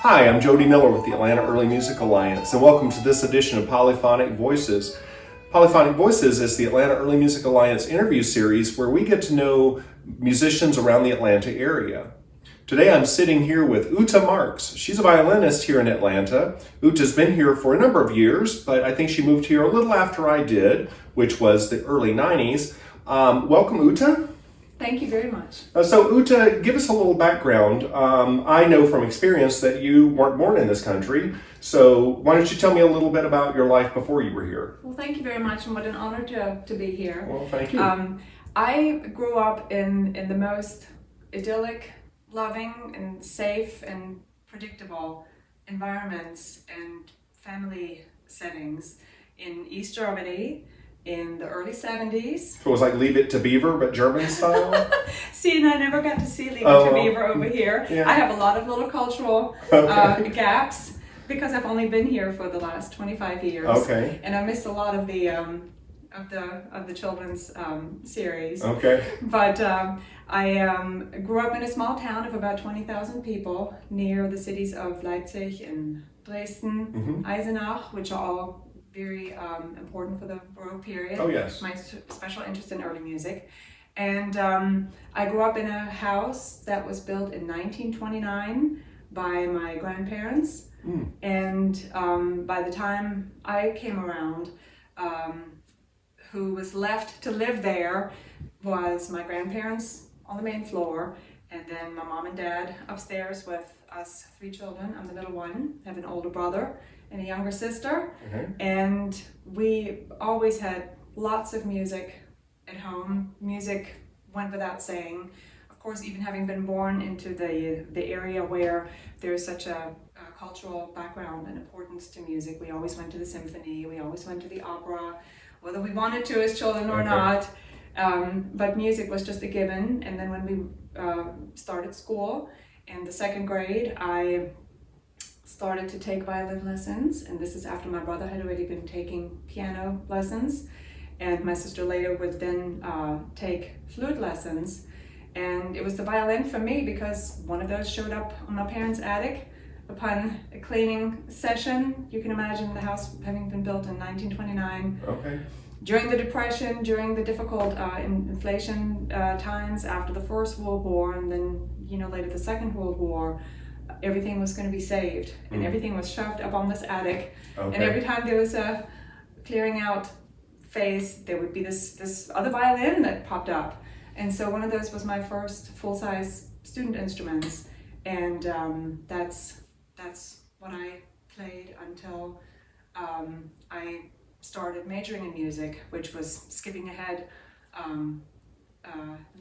Hi, I'm Jody Miller with the Atlanta Early Music Alliance, and welcome to this edition of Polyphonic Voices. Polyphonic Voices is the Atlanta Early Music Alliance interview series where we get to know musicians around the Atlanta area. Today I'm sitting here with Ute Marks. She's a violinist here in Atlanta. Ute's been here for a number of years, but I think she moved here a little after I did, which was the early 90s. Welcome, Ute. Thank you very much. So Ute, give us a little background. I know from experience that you weren't born in this country, so why don't you tell me a little bit about your life before you were here? Well, thank you very much, and what an honor to be here. Well, thank you. I grew up in the most idyllic, loving, and safe and predictable environments and family settings in East Germany in the early 70s. So it was like Leave It to Beaver, but German style? See, and I never got to see Leave It to Beaver over here. Yeah. I have a lot of little cultural gaps because I've only been here for the last 25 years. Okay. And I missed a lot of the children's series. Okay. But I grew up in a small town of about 20,000 people near the cities of Leipzig and Dresden, Eisenach, which are all very important for the Baroque period. Oh, yes. My special interest in early music. And I grew up in a house that was built in 1929 by my grandparents. And by the time I came around, who was left to live there was my grandparents on the main floor, and then my mom and dad upstairs with us 3 children. I'm the middle one, I have an older brother and a younger sister. And we always had lots of music at home. Music went without saying. Of course, even having been born into the area where there's such a cultural background and importance to music, we always went to the symphony, we always went to the opera, whether we wanted to as children or not. But music was just a given. And then when we started school in the 2nd grade, I started to take violin lessons, and this is after my brother had already been taking piano lessons, and my sister later would then take flute lessons. And it was the violin for me because one of those showed up on my parents' attic upon a cleaning session. You can imagine the house having been built in 1929. Okay. During the Depression, during the difficult inflation times after the First World War, and then later the Second World War, everything was going to be saved, and everything was shoved up on this attic. Okay. And every time there was a clearing out phase, there would be this other violin that popped up. And so one of those was my first full-size student instruments, and that's what I played until I started majoring in music, which was skipping ahead.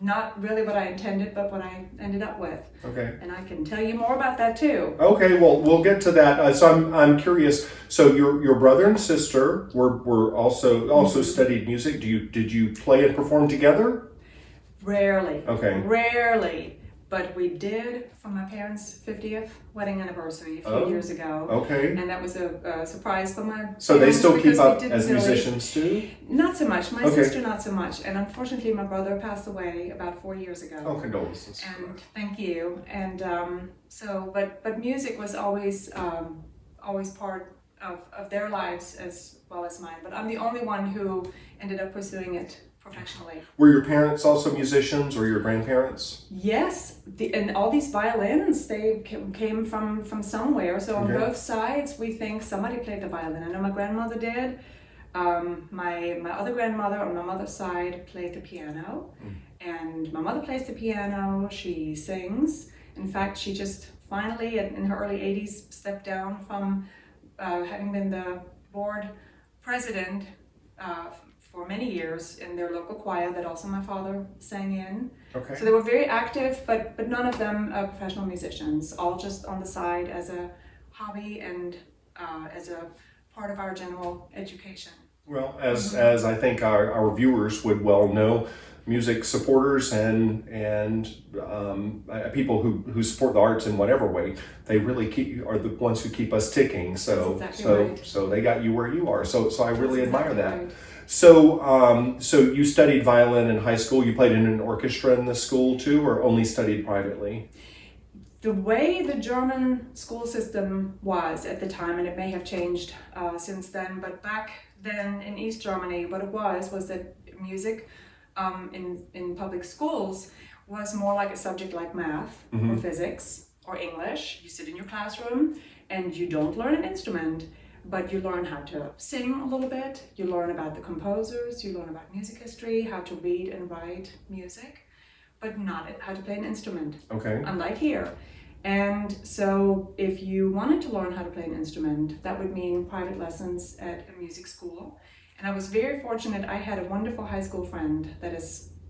Not really what I intended, but what I ended up with. Okay. And I can tell you more about that too. Okay, well, we'll get to that. So I'm curious. So your brother and sister were also studied music. Did you play and perform together? Rarely. Okay. Rarely, but we did for my parents' 50th wedding anniversary a few years ago. Okay. And that was a surprise for my So they parents still keep because up we as didn't really- musicians too? Not so much. My Okay. sister not so much. And unfortunately, my brother passed away about 4 years ago. Oh, condolences. And thank you. And but music was always part of their lives as well as mine. But I'm the only one who ended up pursuing it professionally. Were your parents also musicians, or your grandparents? Yes, and all these violins, they came from somewhere. So on both sides, we think somebody played the violin. I know my grandmother did. My other grandmother on my mother's side played the piano, and my mother plays the piano. She sings. In fact, she just finally, in her early 80s, stepped down from having been the board president for many years in their local choir that also my father sang in. Okay. So they were very active, but none of them professional musicians, all just on the side as a hobby and as a part of our general education. Well, as I think our viewers would well know, music supporters and people who support the arts in whatever way, they really are the ones who keep us ticking. So That's exactly so right. so they got you where you are. So I really That's admire exactly that. right. So you studied violin in high school. You played in an orchestra in the school too, or only studied privately? the way the German school system was at the time, and it may have changed since then, but back then in East Germany, what it was that music in public schools was more like a subject like math or physics or English. You sit in your classroom and you don't learn an instrument, but you learn how to sing a little bit, you learn about the composers, you learn about music history, how to read and write music, but not how to play an instrument. Okay. Unlike here. And so if you wanted to learn how to play an instrument, that would mean private lessons at a music school. And I was very fortunate. I had a wonderful high school friend that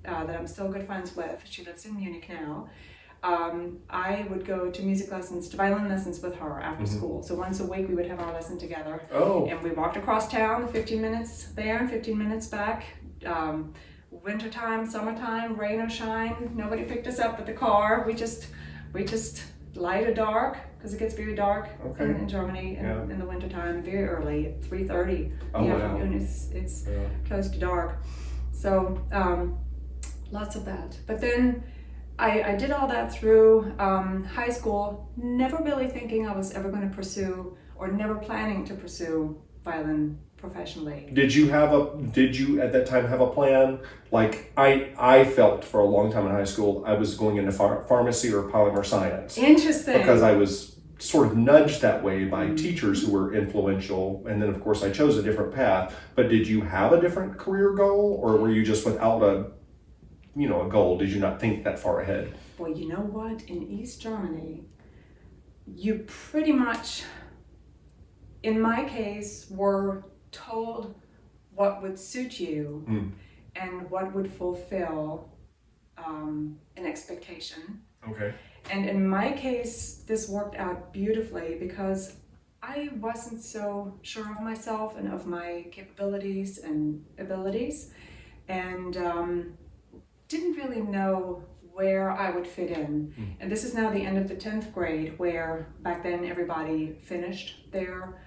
I'm still good friends with. She lives in Munich now. I would go to music lessons, to violin lessons with her after school. So once a week we would have our lesson together. Oh. And we walked across town, 15 minutes there and 15 minutes back. Wintertime, summertime, rain or shine, nobody picked us up with the car. We just light or dark, because it gets very dark in Germany in the wintertime, very early, at 3:30 in the afternoon. It's close to dark. So lots of that. But then I did all that through high school, never really thinking I was ever going to pursue, or never planning to pursue, violin professionally. Did you at that time have a plan? Like I felt for a long time in high school I was going into pharmacy or polymer science. Interesting. Because I was sort of nudged that way by teachers who were influential, and then of course I chose a different path. But did you have a different career goal, or were you just without a goal? Did you not think that far ahead? Well, you know what? In East Germany, you pretty much, in my case, were told what would suit you and what would fulfill an expectation. Okay. And in my case, this worked out beautifully because I wasn't so sure of myself and of my capabilities and abilities, and didn't really know where I would fit in. And this is now the end of the 10th grade, where back then everybody finished their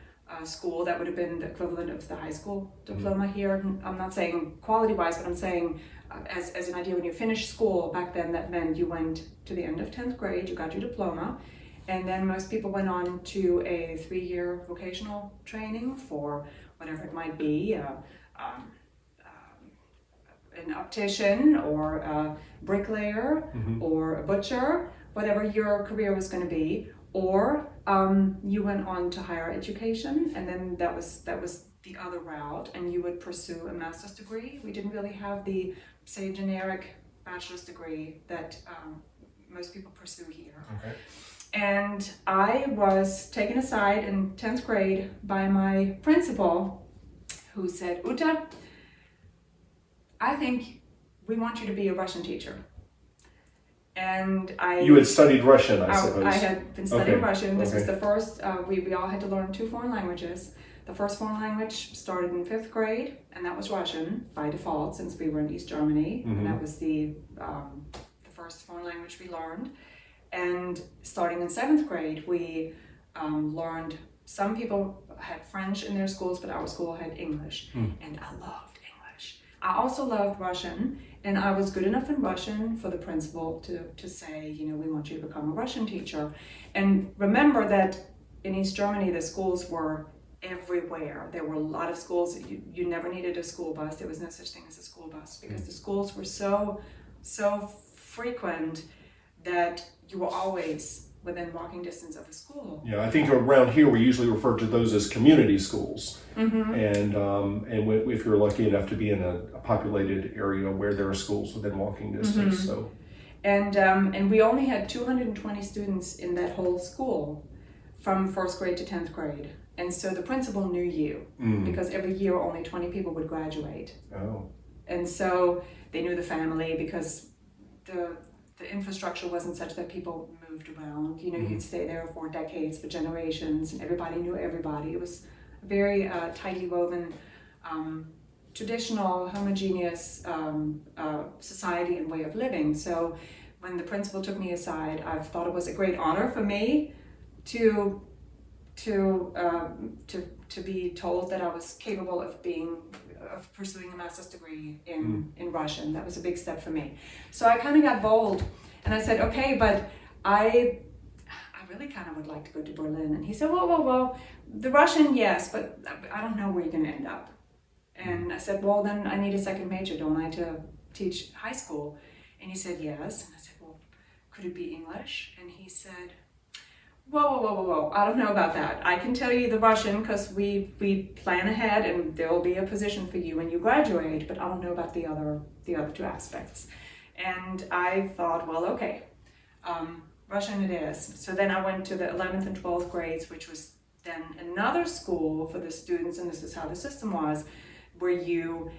school. That would have been the equivalent of the high school diploma here. I'm not saying quality-wise, but I'm saying as an idea, when you finished school back then, that meant you went to the end of 10th grade, you got your diploma, and then most people went on to a 3-year vocational training for whatever it might be, an optician or a bricklayer or a butcher, whatever your career was going to be, or you went on to higher education, and then that was the other route, and you would pursue a master's degree. We didn't really have the, say, generic bachelor's degree that most people pursue here. Okay. And I was taken aside in 10th grade by my principal, who said, "Ute, I think we want you to be a Russian teacher." And You had studied Russian, I suppose. I had been studying Okay. Russian. This was Okay. the first, we all had to learn 2 foreign languages. The first foreign language started in 5th grade, and that was Russian by default, since we were in East Germany. And that was the first foreign language we learned. And starting in 7th grade, we learned, some people had French in their schools, but our school had English. And I loved English. I also loved Russian, and I was good enough in Russian for the principal to say, we want you to become a Russian teacher. And remember that in East Germany, the schools were everywhere. There were a lot of schools. You never needed a school bus. There was no such thing as a school bus, because the schools were so frequent that you were always within walking distance of a school. Yeah, I think around here we usually refer to those as community schools. And if you're lucky enough to be in a populated area where there are schools within walking distance. So. And we only had 220 students in that whole school from 1st grade to 10th grade. And so the principal knew you, because every year only 20 people would graduate. Oh. And so they knew the family, because the infrastructure wasn't such that people moved around. You'd stay there for decades, for generations, and everybody knew everybody. It was a very tightly woven, traditional, homogeneous society and way of living. So when the principal took me aside, I thought it was a great honor for me to be told that I was capable of pursuing a master's degree in Russian. That was a big step for me. So I kind of got bold, and I said, okay, but I really kind of would like to go to Berlin. And he said, well, the Russian, yes, but I don't know where you're going to end up. And I said, well, then I need a second major, don't I, to teach high school? And he said, yes. And I said, well, could it be English? And he said, whoa, I don't know about that. I can tell you the Russian because we plan ahead and there will be a position for you when you graduate, but I don't know about the other two aspects. And I thought, well, okay, Russian it is. So then I went to the 11th and 12th grades, which was then another school for the students, and this is how the system was, where you,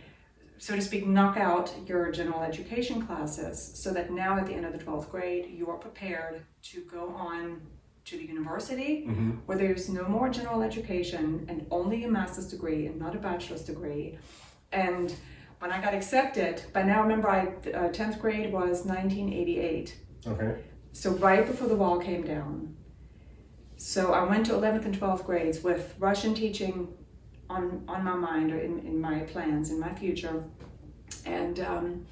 so to speak, knock out your general education classes so that now at the end of the 12th grade, you are prepared to go on to the university where there's no more general education and only a master's degree and not a bachelor's degree. And when I got accepted, by now remember 10th grade was 1988. Okay. So right before the wall came down. So I went to 11th and 12th grades with Russian teaching on my mind, or in my plans, in my future. And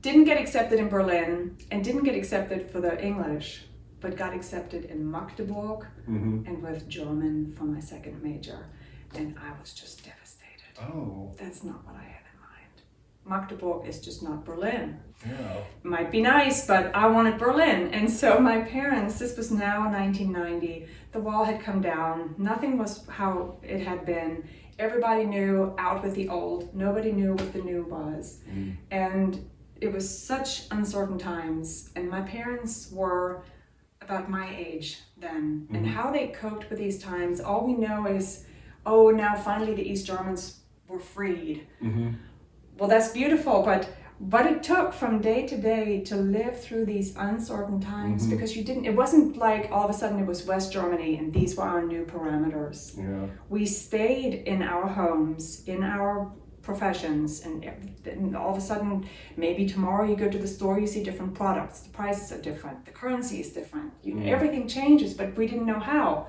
didn't get accepted in Berlin and didn't get accepted for the English, but got accepted in Magdeburg and with German for my second major. And I was just devastated. Oh. That's not what I had in mind. Magdeburg is just not Berlin. Yeah. Might be nice, but I wanted Berlin. And so my parents, this was now 1990, the wall had come down. Nothing was how it had been. Everybody knew out with the old. Nobody knew what the new was. And it was such uncertain times. And my parents were about my age then. And how they coped with these times, all we know is, oh, now finally the East Germans were freed. Well, that's beautiful, but what it took from day to day to live through these uncertain times, because it wasn't like all of a sudden it was West Germany and these were our new parameters. Yeah. We stayed in our homes, in our professions, and all of a sudden, maybe tomorrow you go to the store, you see different products, the prices are different, the currency is different, everything changes, but we didn't know how.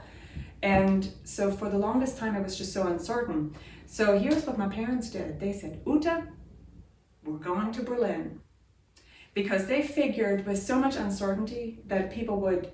And so for the longest time, it was just so uncertain. So here's what my parents did. They said, Ute, we're going to Berlin. Because they figured with so much uncertainty that people would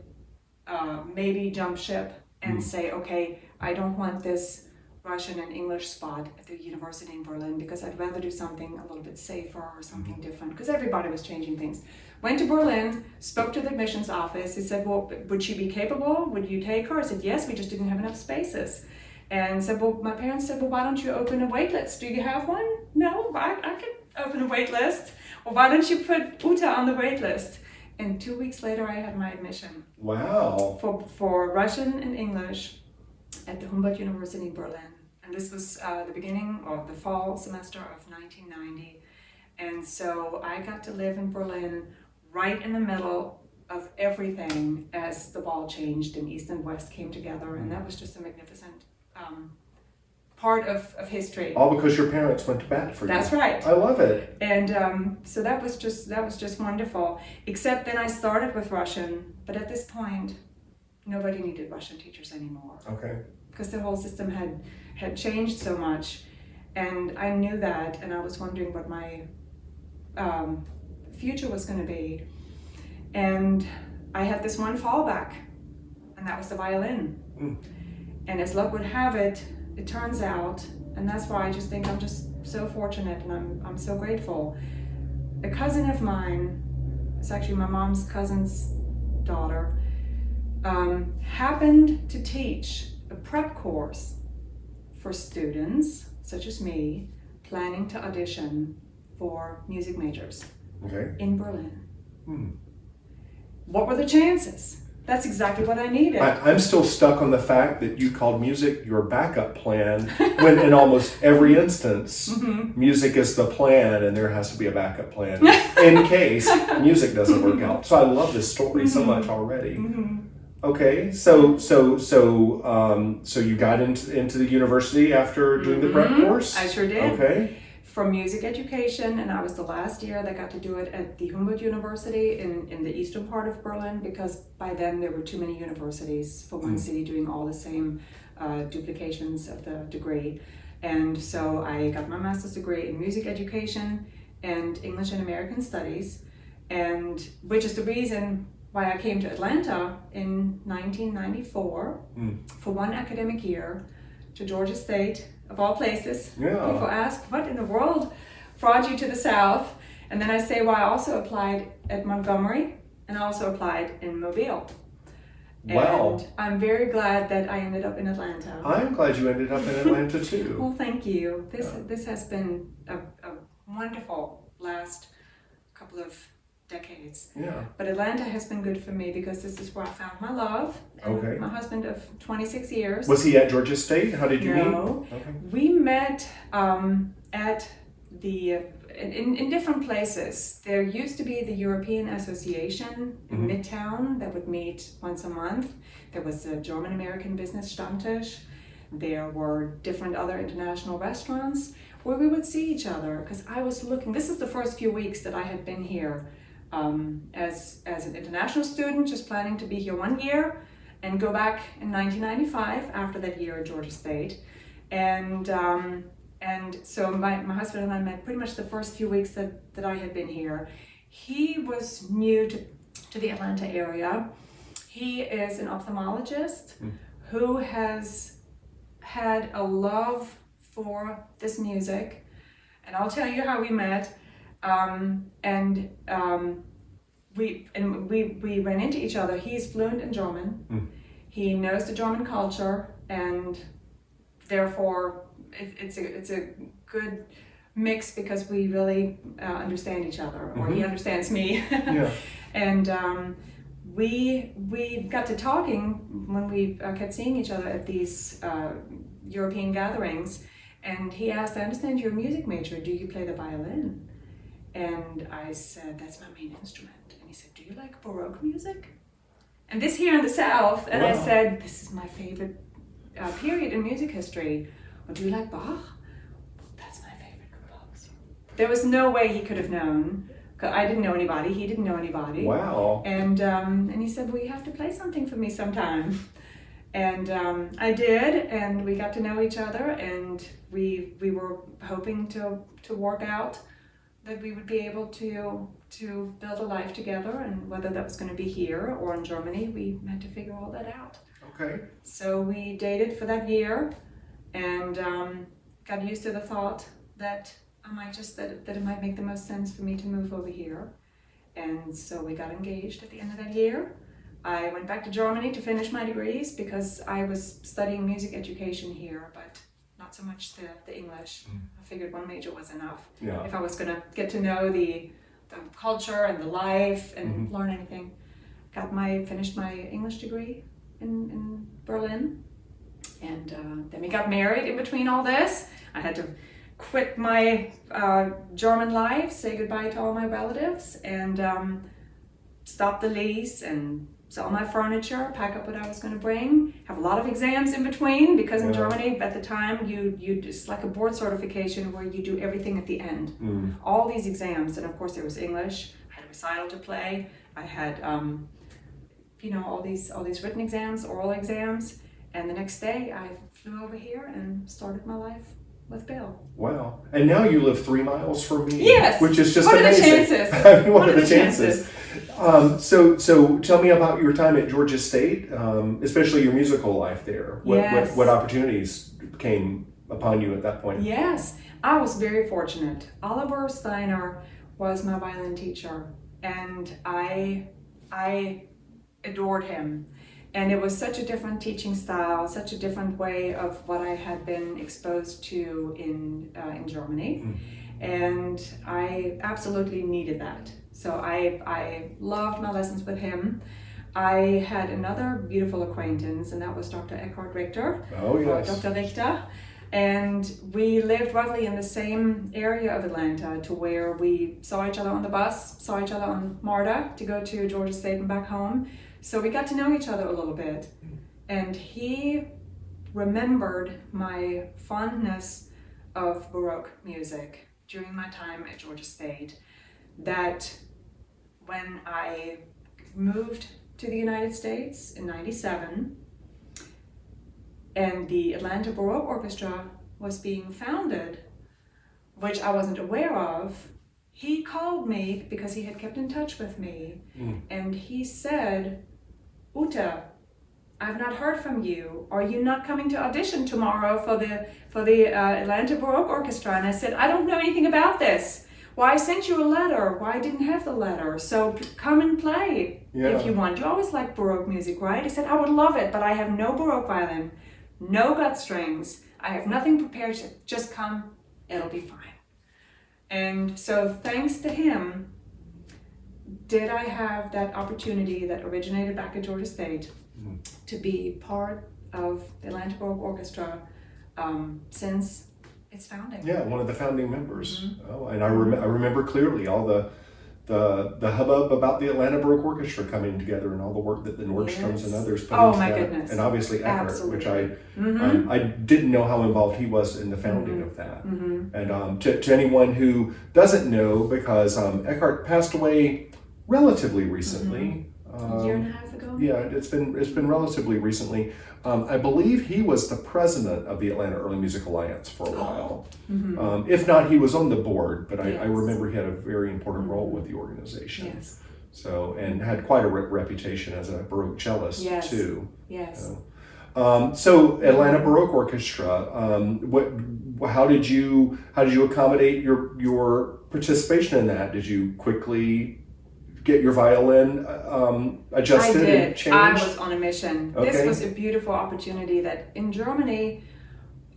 maybe jump ship and say, okay, I don't want this Russian and English spot at the university in Berlin because I'd rather do something a little bit safer or something different, because everybody was changing things. Went to Berlin, spoke to the admissions office. He said, well, would she be capable? Would you take her? I said, yes, we just didn't have enough spaces. And said, well, my parents said, well, why don't you open a wait list? Do you have one? No, I could open a wait list. Well, why don't you put Ute on the wait list? And 2 weeks later, I had my admission. Wow. For Russian and English at the Humboldt University in Berlin. And this was the beginning of the fall semester of 1990. And so I got to live in Berlin right in the middle of everything as the wall changed and East and West came together. And that was just a magnificent part of history. All because your parents went to bat for you. That's right. I love it. And so that was just wonderful. Except then I started with Russian, but at this point, nobody needed Russian teachers anymore. Okay. Because the whole system had changed so much, and I knew that, and I was wondering what my future was going to be. And I had this one fallback, and that was the violin. And as luck would have it, it turns out, and that's why I just think I'm just so fortunate and I'm so grateful. A cousin of mine, it's actually my mom's cousin's daughter, happened to teach a prep course for students, such as me, planning to audition for music majors in Berlin. What were the chances? That's exactly what I needed. I'm still stuck on the fact that you called music your backup plan when in almost every instance, music is the plan and there has to be a backup plan in case music doesn't work out. So I love this story so much already. Okay, so you got into the university after doing the prep course? I sure did. Okay. For music education, and I was the last year that got to do it at the Humboldt University in the eastern part of Berlin, because by then there were too many universities for one city doing all the same duplications of the degree. And so I got my master's degree in music education and English and American studies, and which is the reason why I came to Atlanta in 1994 for one academic year to Georgia State, of all places. Yeah. People ask, what in the world brought you to the South? And then I say, well, I also applied at Montgomery and I also applied in Mobile. Wow. And I'm very glad that I ended up in Atlanta. I'm glad you ended up in Atlanta too. Well, thank you. This has been a wonderful last couple of decades. Yeah. But Atlanta has been good for me because this is where I found my love and my husband of 26 years. Was he at Georgia State? How did you meet? No. Okay. We met at the in different places. There used to be the European Association in Midtown that would meet once a month. There was a German-American business Stammtisch. There were different other international restaurants where we would see each other, because I was looking, this is the first few weeks that I had been here as an international student, just planning to be here 1 year and go back in 1995 after that year at Georgia State. And so my husband and I met pretty much the first few weeks that I had been here. He was new to the Atlanta area. He is an ophthalmologist who has had a love for this music, and I'll tell you how we met. We ran into each other. He's fluent in German. He knows the German culture, and therefore it's a good mix because we really understand each other, or he understands me. Yeah. And we got to talking when we kept seeing each other at these European gatherings. And he asked, I understand you're a music major, do you play the violin? And I said, that's my main instrument. And he said, do you like Baroque music? And this here in the South, and I said, this is my favorite period in music history. Or do you like Bach? That's my favorite composer. There was no way he could have known. I didn't know anybody, he didn't know anybody. Wow. And he said, well, you have to play something for me sometime. And I did, and we got to know each other, and we were hoping to work out that we would be able to build a life together, and whether that was going to be here or in Germany, we had to figure all that out. Okay. So we dated for that year, and got used to the thought that it might make the most sense for me to move over here. And so we got engaged at the end of that year. I went back to Germany to finish my degrees because I was studying music education here, but not so much the English. I figured one major was enough. Yeah. If I was going to get to know the culture and the life and learn anything. Finished my English degree in Berlin, and then we got married in between all this. I had to quit my German life, say goodbye to all my relatives, and stop the lease and sell my furniture, pack up what I was going to bring, have a lot of exams in between, because in Germany at the time you it's like a board certification where you do everything at the end. All these exams, and of course there was English, I had a recital to play, I had all these written exams, oral exams, and the next day I flew over here and started my life with Bill. Wow. And now you live 3 miles from me. Yes. Which is just what amazing. Are the chances? What are the chances? So tell me about your time at Georgia State, especially your musical life there. What opportunities came upon you at that point? Yes. I was very fortunate. Oliver Steiner was my violin teacher, and I adored him. And it was such a different teaching style, such a different way of what I had been exposed to in Germany. And I absolutely needed that. So I loved my lessons with him. I had another beautiful acquaintance, and that was Dr. Eckhard Richter. Oh, yes. Dr. Richter. And we lived roughly in the same area of Atlanta, to where we saw each other on the bus, saw each other on MARTA to go to Georgia State and back home. So we got to know each other a little bit. And he remembered my fondness of Baroque music during my time at Georgia State, that when I moved to the United States in '97, and the Atlanta Baroque Orchestra was being founded, which I wasn't aware of, he called me because he had kept in touch with me, and he said, Ute, I've not heard from you. Are you not coming to audition tomorrow for the Atlanta Baroque Orchestra? And I said, I don't know anything about this. Well, I sent you a letter. Well, I didn't have the letter. So come and play if you want. You always like Baroque music, right? I said, I would love it, but I have no Baroque violin, no gut strings. I have nothing prepared. Just come, it'll be fine. And so thanks to him, did I have that opportunity that originated back at Georgia State to be part of the Atlanta Baroque Orchestra since its founding. Yeah, one of the founding members. Oh, and I remember clearly all the hubbub about the Atlanta Baroque Orchestra coming together and all the work that the Nordstroms and others put into that. Goodness. And obviously Eckhart, which I Mm-hmm. didn't know how involved he was in the founding of that. And to anyone who doesn't know, because Eckhart passed away relatively recently. A year and a half ago? Yeah, it's been relatively recently. I believe he was the president of the Atlanta Early Music Alliance for a while. If not, he was on the board, but I remember he had a very important role with the organization. Yes. So, and had quite a reputation as a Baroque cellist too. Yes. So Atlanta Baroque Orchestra, how did you accommodate your participation in that? Did you quickly get your violin adjusted and changed? I was on a mission. Okay. This was a beautiful opportunity that in Germany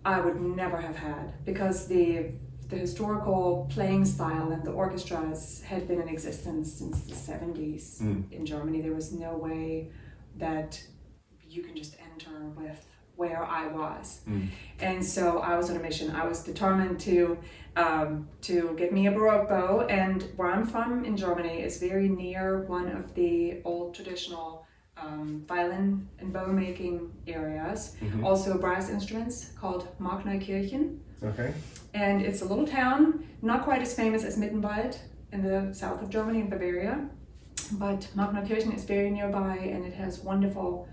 I would never have had, because the historical playing style and the orchestras had been in existence since the 70s in Germany. There was no way that you can just enter with where I was. And so I was on a mission. I was determined to get me a Baroque bow, and where I'm from in Germany is very near one of the old traditional violin and bow making areas. Also brass instruments called Markneukirchen. Okay. And it's a little town, not quite as famous as Mittenwald in the south of Germany in Bavaria, but Markneukirchen is very nearby, and it has wonderful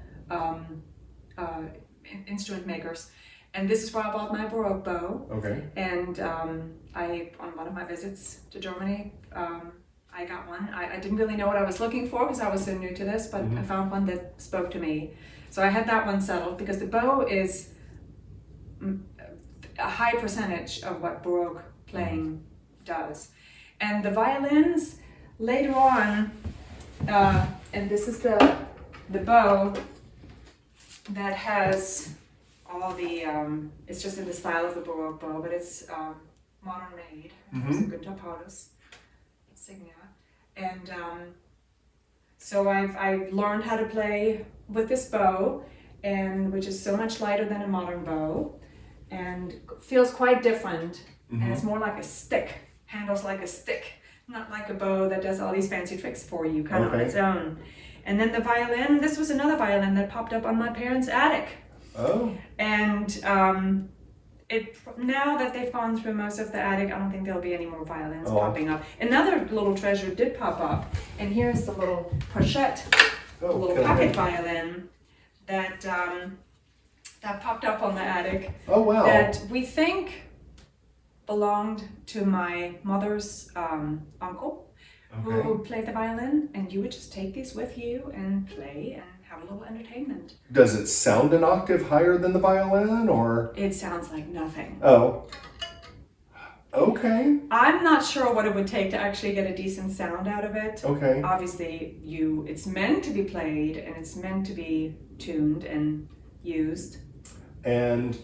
instrument makers. And this is where I bought my Baroque bow. Okay. And on one of my visits to Germany, I got one. I didn't really know what I was looking for because I was so new to this, but I found one that spoke to me. So I had that one settled, because the bow is a high percentage of what Baroque playing does. And the violins later on, and this is the bow that has all the, it's just in the style of the Baroque bow, but it's modern made. It's a Günther Paulus insignia. And so I've learned how to play with this bow, and which is so much lighter than a modern bow, and feels quite different. And it's more like a stick, handles like a stick, not like a bow that does all these fancy tricks for you, kind of on its own. And then the violin, this was another violin that popped up on my parents' attic. Oh. And now that they've gone through most of the attic, I don't think there'll be any more violins popping up. Another little treasure did pop up, and here's the little pochette, the little pocket violin that that popped up on the attic. Oh wow! That we think belonged to my mother's uncle, who played the violin, and you would just take these with you and play and have a little entertainment. Does it sound an octave higher than the violin, or? It sounds like nothing. Oh. Okay. I'm not sure what it would take to actually get a decent sound out of it. Okay. Obviously, it's meant to be played, and it's meant to be tuned and used. And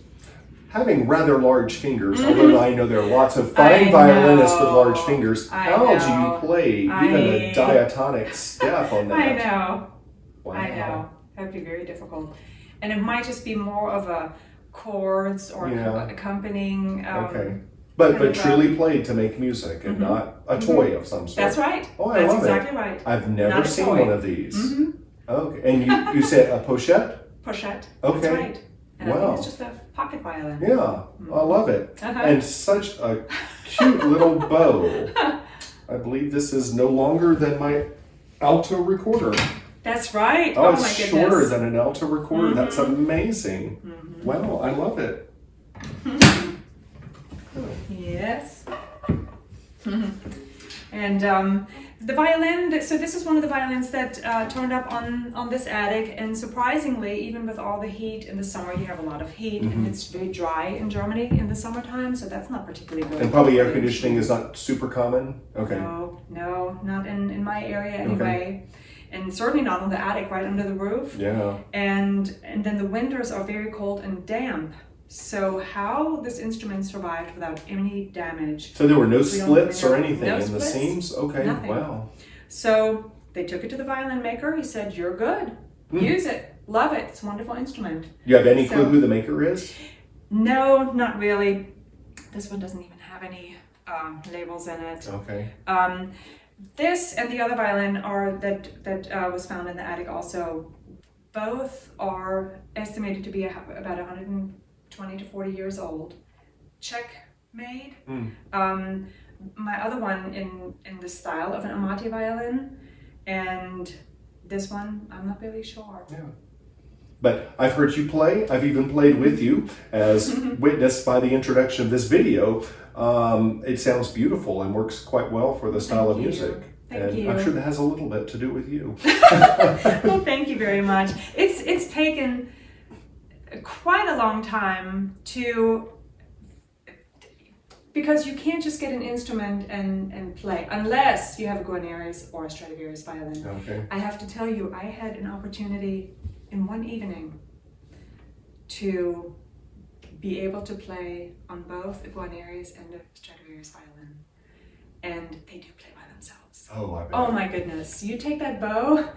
having rather large fingers, although I know there are lots of fine violinists with large fingers, how do you play even a diatonic step on that? I know. Wow. I know. That would be very difficult. And it might just be more of a chords or accompanying. But truly played to make music and not a toy of some sort. That's right. Oh, I love it. That's exactly right. I've never seen one of these. Okay. And you said a pochette? Pochette. Okay. That's right. And I think it's just a pocket violin. Yeah, I love it. And such a cute little bow. I believe this is no longer than my alto recorder. That's right. Oh, my it's goodness. shorter than an alto recorder. That's amazing. Wow, I love it. Yes. And the violin, so this is one of the violins that turned up on this attic, and surprisingly, even with all the heat in the summer, you have a lot of heat, and it's very dry in Germany in the summertime, so that's not particularly good. And probably air conditioning is not super common? Okay. No, not in my area anyway. And certainly not on the attic, right under the roof. Yeah. And then the winters are very cold and damp. So how this instrument survived without any damage. So there were no splits or anything no in splits, the seams? Okay, nothing. wow. So they took it to the violin maker. He said, "You're good. Use it. Love it. It's a wonderful instrument." You have any clue who the maker is? No, not really. This one doesn't even have any labels in it. Okay. This and the other violin that was found in the attic also, both are estimated to be about 120 to 40 years old. Czech made. My other one in the style of an Amati violin, and this one I'm not really sure. Yeah. But I've heard you play. I've even played with you, as witnessed by the introduction of this video. It sounds beautiful and works quite well for the style of music. Thank you. I'm sure that has a little bit to do with you. Well, thank you very much. It's taken quite a long time because you can't just get an instrument and play unless you have a Guarneri's or a Stradivarius violin. Okay. I have to tell you, I had an opportunity in one evening to be able to play on both a Guarneri's and a Stradivarius violin, and they do play by themselves. Oh, I bet. Oh my goodness! You take that bow,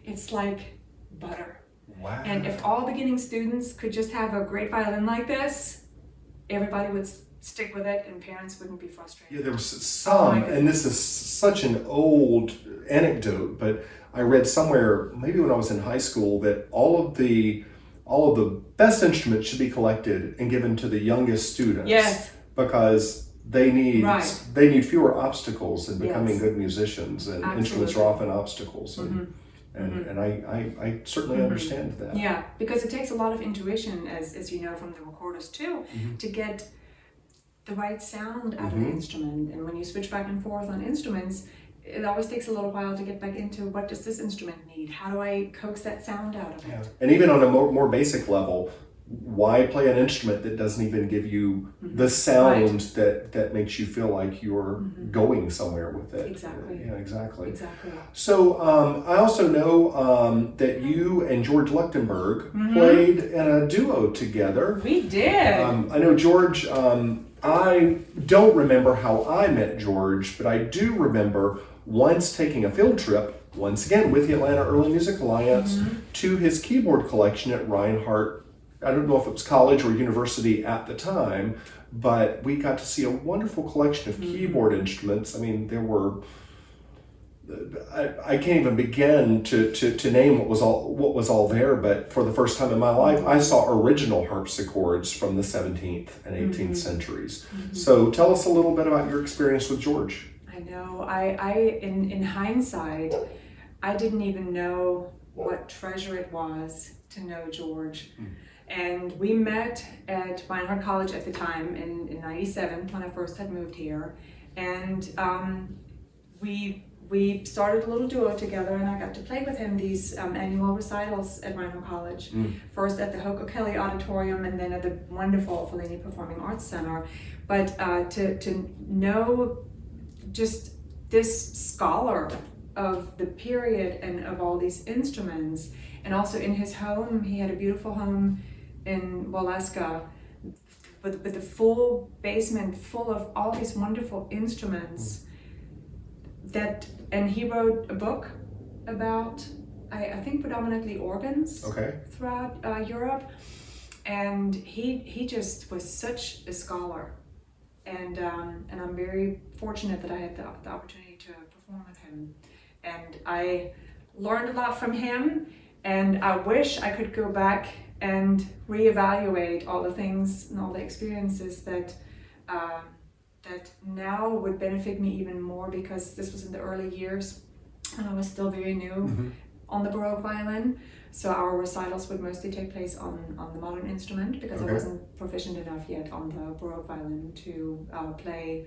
it's like butter. Wow. And if all beginning students could just have a great violin like this, everybody would stick with it, and parents wouldn't be frustrated. Yeah, there was some, and this is such an old anecdote, but I read somewhere, maybe when I was in high school, that all of the best instruments should be collected and given to the youngest students. Yes. Because they need fewer obstacles in becoming good musicians, and Absolutely. Instruments are often obstacles. And I certainly understand that. Yeah, because it takes a lot of intuition, as you know from the recorders too, to get the right sound out of the instrument. And when you switch back and forth on instruments, it always takes a little while to get back into what does this instrument need? How do I coax that sound out of it? Yeah. And even on a more basic level, why play an instrument that doesn't even give you the sound that makes you feel like you're going somewhere with it? Exactly. Yeah, exactly. Exactly. So I also know that you and George Leuchtenberg played in a duo together. We did. I know George, I don't remember how I met George, but I do remember once taking a field trip, once again with the Atlanta Early Music Alliance, to his keyboard collection at Reinhardt. I don't know if it was college or university at the time, but we got to see a wonderful collection of keyboard instruments. I mean, there were, I can't even begin to name what was all there, but for the first time in my life, I saw original harpsichords from the 17th and 18th centuries. So tell us a little bit about your experience with George. I know, I in hindsight, I didn't even know what treasure it was to know George. And we met at Reinhardt College at the time in 97 when I first had moved here. And we started a little duo together, and I got to play with him these annual recitals at Reinhardt College. First at the Hoke O'Kelly Auditorium, and then at the wonderful Fellini Performing Arts Center. But to know just this scholar of the period and of all these instruments, and also in his home, he had a beautiful home in Waleska with the full basement full of all these wonderful instruments. And he wrote a book about, I think, predominantly organs throughout Europe. And he just was such a scholar. And I'm very fortunate that I had the opportunity to perform with him. And I learned a lot from him, and I wish I could go back and reevaluate all the things and all the experiences that now would benefit me even more, because this was in the early years and I was still very new on the Baroque violin. So our recitals would mostly take place on the modern instrument, because I wasn't proficient enough yet on the Baroque violin to play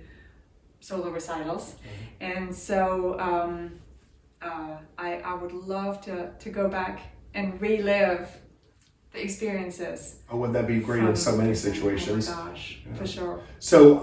solo recitals. And so I would love to go back and relive the experiences. Oh, would that be great in so many situations? Oh my gosh, for sure. So,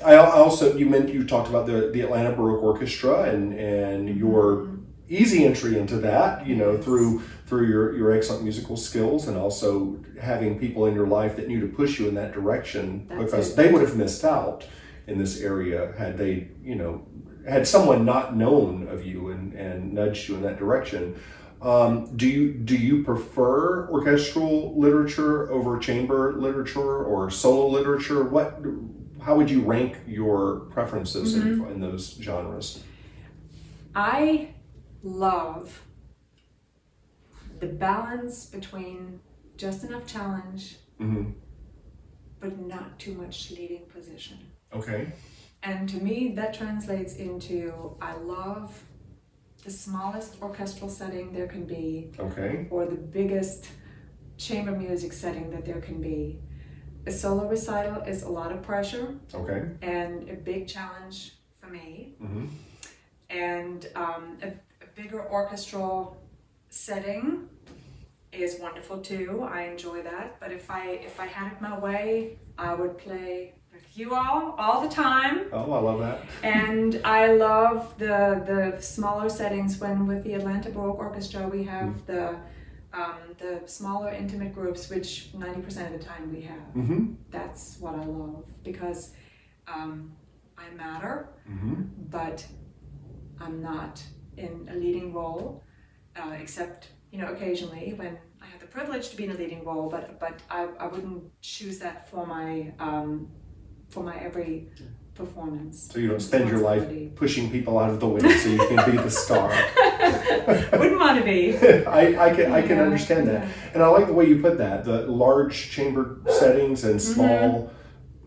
I also you talked about the Atlanta Baroque Orchestra and your easy entry into that, through your excellent musical skills, and also having people in your life that knew to push you in that direction, because they would have missed out in this area had they, had someone not known of you and nudged you in that direction. Do you prefer orchestral literature over chamber literature or solo literature? How would you rank your preferences in those genres? I love the balance between just enough challenge, but not too much leading position. Okay. And to me, that translates into, I love the smallest orchestral setting there can be, or the biggest chamber music setting that there can be. A solo recital is a lot of pressure, and a big challenge for me. And a bigger orchestral setting is wonderful too. I enjoy that. But if I had it my way, I would play with you all the time. Oh, I love that. And I love the smaller settings. When with the Atlanta Baroque Orchestra, we have the smaller intimate groups, which 90% of the time we have. That's what I love, because I matter, but I'm not in a leading role, except occasionally when I have the privilege to be in a leading role. But I wouldn't choose that for my every performance. So you don't spend your life pushing people out of the way so you can be the star. Wouldn't want to be. I can understand that. And I like the way you put that, the large chamber settings and small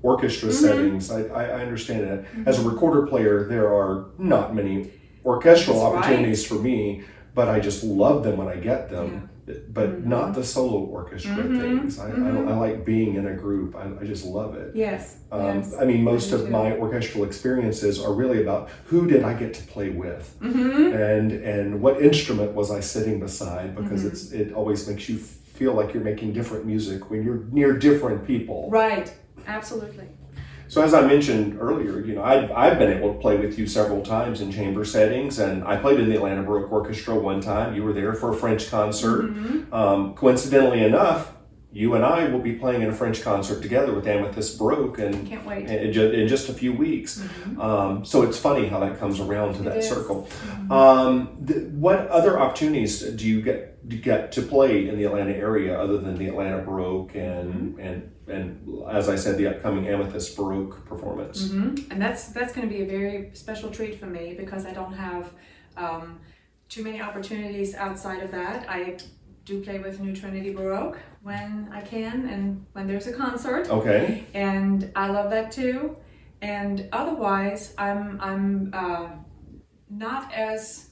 orchestra settings. I understand that. As a recorder player, there are not many orchestral opportunities for me, but I just love them when I get them. But not the solo orchestra things. I like being in a group. I just love it. Yes. I mean, most of my orchestral experiences are really about who did I get to play with, and what instrument was I sitting beside, because it always makes you feel like you're making different music when you're near different people. Right. Absolutely. So as I mentioned earlier, I've been able to play with you several times in chamber settings, and I played in the Atlanta Baroque Orchestra one time. You were there for a French concert. Coincidentally enough, you and I will be playing in a French concert together with Amethyst Baroque, and can't wait. In just a few weeks. So it's funny how that comes around to that circle. What other opportunities do you get to play in the Atlanta area other than the Atlanta Baroque and as I said, the upcoming Amethyst Baroque performance? And that's going to be a very special treat for me, because I don't have too many opportunities outside of that. I do play with New Trinity Baroque when I can and when there's a concert. Okay. And I love that too. And otherwise, I'm not as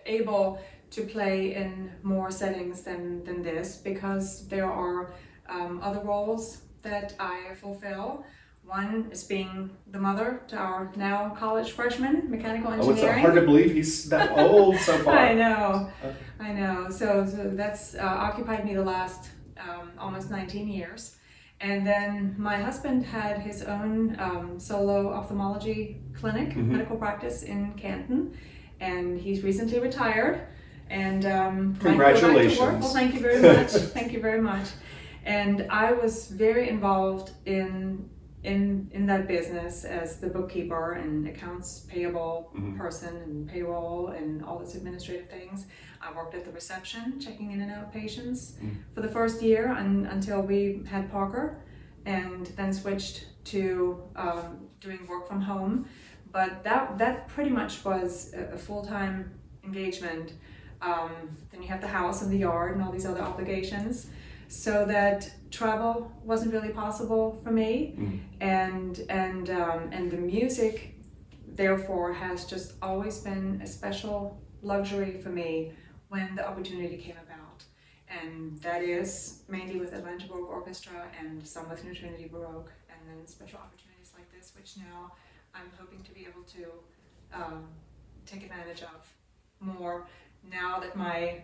able to play in more settings than this, because there are other roles that I fulfill. One is being the mother to our now college freshman, mechanical engineering. It's hard to believe he's that old so far. I know. So that's occupied me the last almost 19 years. And then my husband had his own solo ophthalmology clinic, medical practice in Canton, and he's recently retired. And congratulations. Well, thank you very much. Thank you very much. And I was very involved in that business as the bookkeeper and accounts payable person and payroll and all those administrative things. I worked at the reception, checking in and out patients for the first year until we had Parker, and then switched to doing work from home. But that pretty much was a full-time engagement. Then you have the house and the yard and all these other obligations, so that travel wasn't really possible for me. And the music therefore has just always been a special luxury for me when the opportunity came about, and that is mainly with Atlanta Baroque Orchestra and some with New Trinity Baroque, and and then special opportunities like this, which now I'm hoping to be able to take advantage of more now that my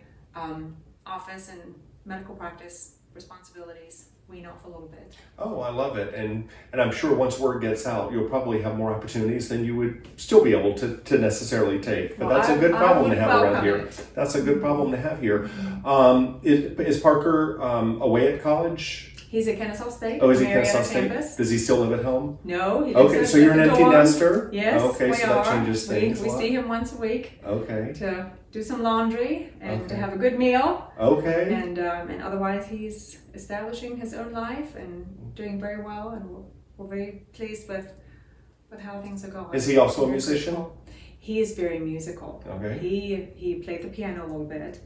office and medical practice responsibilities wean off a little bit. Oh, I love it. And I'm sure once word gets out, you'll probably have more opportunities than you would still be able to necessarily take. But Well, that's a good problem to would have around welcome here. it. That's a good problem to have here. Is Parker away at college? He's at Kennesaw State. Oh, is he Marietta Kennesaw State? campus. Does he still live at home? No, he lives Okay, at so you're an the empty dorm. nester? Yes, Okay, we so that are. changes things a We lot. see him once a week Okay. to do some laundry and to Okay. have a good meal. Okay. And otherwise, he's establishing his own life and doing very well. And we're very pleased with how things are going. Is he also a Very musician? grateful. He is very musical. Okay. He played the piano a little bit,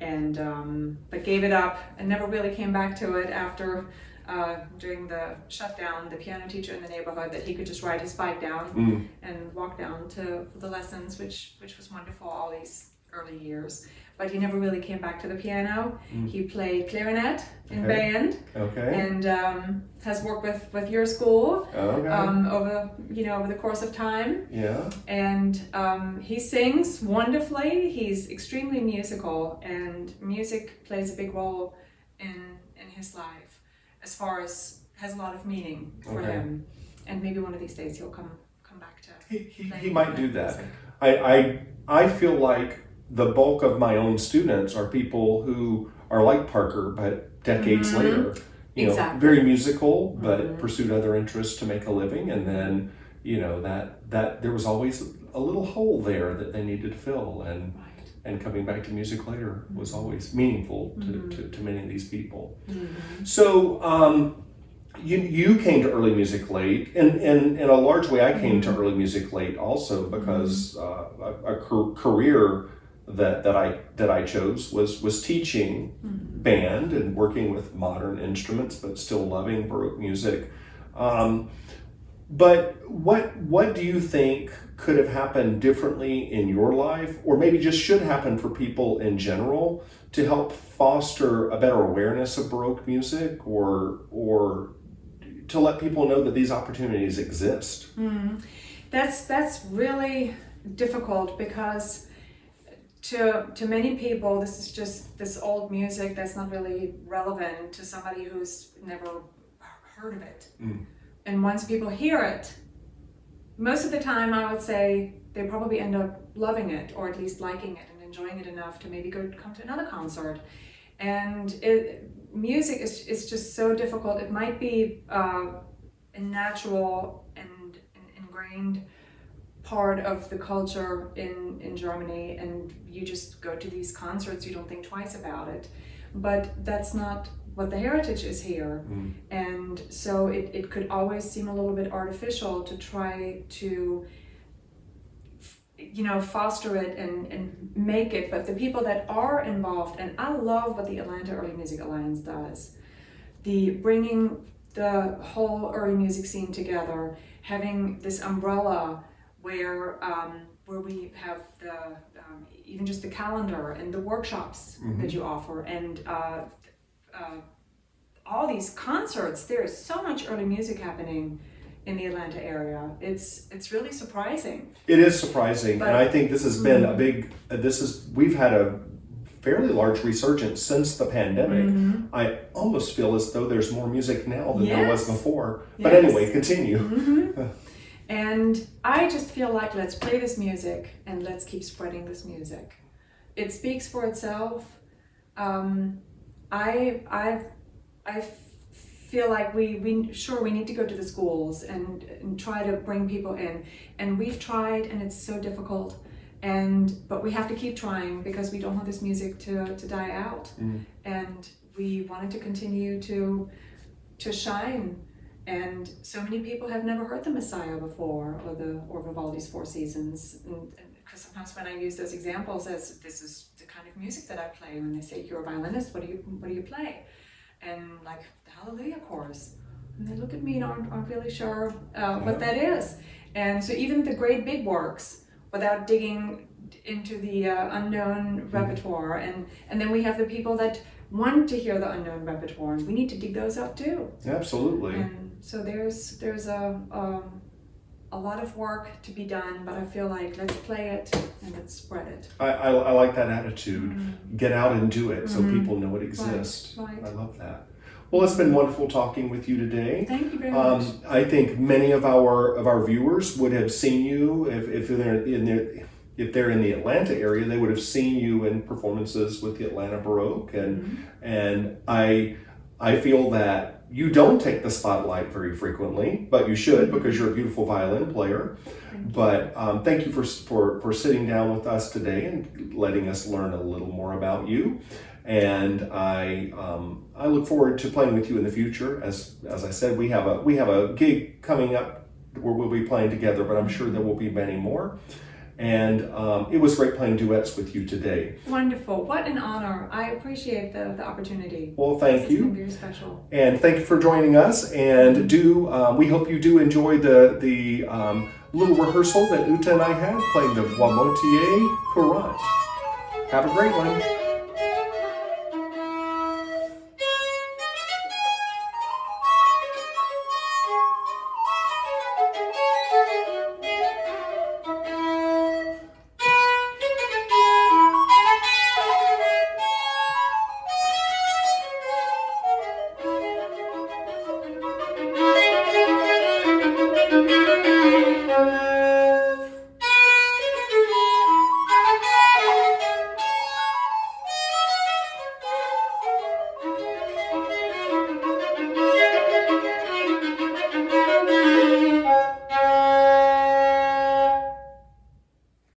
and but gave it up and never really came back to it after. During the shutdown, the piano teacher in the neighborhood that he could just ride his bike down and walk down for the lessons, which was wonderful all these early years. But he never really came back to the piano. He played clarinet in band, and has worked with your school over the course of time. Yeah. And he sings wonderfully. He's extremely musical, and music plays a big role in his life. As far as has a lot of meaning for him, and maybe one of these days he'll come back to. He might do that. I feel like the bulk of my own students are people who are like Parker, but decades later. You know, Exactly. very musical, but pursued other interests to make a living, and then that there was always a little hole there that they needed to fill, and coming back to music later was always meaningful to many of these people. So you came to early music late, and in a large way I came to early music late also because a career that I chose was teaching band and working with modern instruments, but still loving Baroque music. But what do you think could have happened differently in your life, or maybe just should happen for people in general, to help foster a better awareness of Baroque music, or to let people know that these opportunities exist? That's really difficult because to many people this is just this old music that's not really relevant to somebody who's never heard of it. And once people hear it, most of the time I would say they probably end up loving it, or at least liking it and enjoying it enough to maybe come to another concert. And music is just so difficult. It might be a natural and ingrained part of the culture in Germany, and you just go to these concerts, you don't think twice about it. But that's not what the heritage is here. And so it could always seem a little bit artificial to try to foster it and make it. But the people that are involved, and I love what the Atlanta Early Music Alliance does, the bringing the whole early music scene together, having this umbrella where we have the even just the calendar and the workshops that you offer, and all these concerts. There is so much early music happening in the Atlanta area. It's really surprising. It is surprising, But, and I think this has been a big. We've had a fairly large resurgence since the pandemic. I almost feel as though there's more music now than there was before. But anyway, continue. And I just feel like let's play this music and let's keep spreading this music. It speaks for itself. I feel like we need to go to the schools and try to bring people in. And we've tried, and it's so difficult. But we have to keep trying because we don't want this music to die out. And we want it to continue to shine. And so many people have never heard the Messiah before, or Vivaldi's Four Seasons. And because sometimes when I use those examples as this is the kind of music that I play, when they say you're a violinist, what do you play? And like the Hallelujah chorus, and they look at me and aren't really sure what that is. And so even the great big works, without digging into the unknown repertoire, and then we have the people that want to hear the unknown repertoire, and we need to dig those up too. Absolutely. And So there's a lot of work to be done, but I feel like let's play it and let's spread it. I like that attitude. Get out and do it so people know it exists. Right. I love that. Well, it's been wonderful talking with you today. Thank you very much. I think many of our viewers would have seen you if they're in the Atlanta area. They would have seen you in performances with the Atlanta Baroque, and I feel that you don't take the spotlight very frequently, but you should, because you're a beautiful violin player. But thank you for sitting down with us today and letting us learn a little more about you. And I look forward to playing with you in the future. As I said, we have a gig coming up where we'll be playing together, but I'm sure there will be many more. And it was great playing duets with you today. Wonderful. What an honor. I appreciate the opportunity. Well, thank you. It's been very special. And thank you for joining us. And we hope you do enjoy the little rehearsal that Ute and I had playing the Wamotier Courant. Have a great one.